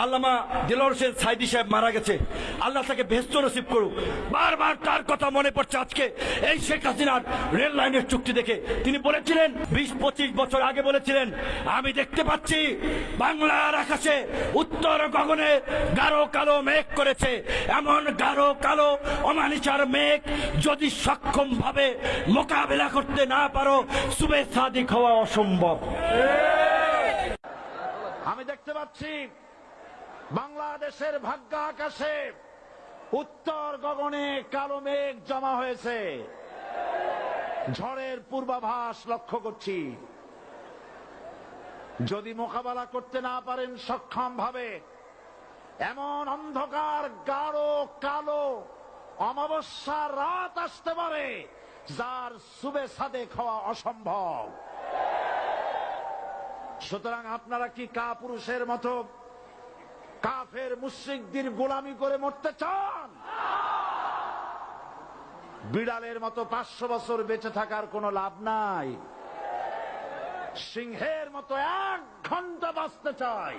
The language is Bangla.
আল্লামা দিলওয়ার হোসেন সাইদি সাহেব মারা গেছে, আল্লাহ তাকে বেহেশত নসিব করুক। বারবার তার কথা মনে পড়ছে আজকে এই শেখ হাসিনার রেল লাইনের চুক্তি দেখে। তিনি বলেছিলেন 20-25 বছর আগে বলেছিলেন, আমি দেখতে পাচ্ছি বাংলার আকাশে উত্তর গগনে গাঢ় কালো মেঘ করেছে, এমন গাঢ় কালো অমানিসার মেঘ যদি সক্ষম ভাবে মোকাবেলা করতে না পারো, সুবে সাদিক হওয়া অসম্ভব। আমি দেখতে পাচ্ছি বাংলাদেশের ভাগ্য আকাশে উত্তর গগনে কালো মেঘ জমা হয়েছে, ঝড়ের পূর্বাভাস লক্ষ্য করছি। যদি মোকাবেলা করতে না পারেন সক্ষম ভাবে, এমন অন্ধকার গাঢ় কালো অমাবস্যার রাত আসতে পারে যার সুবে সাদেক হওয়া অসম্ভব। সুতরাং আপনারা কি কাপুরুষের মতো কাফের মুশরিকদের গোলামি করে মরতে চান? বিড়ালের মতো 500 বছর বেঁচে থাকার কোনো লাভ নাই। সিংহের মতো 1 ঘন্টা বাঁচতে চাই।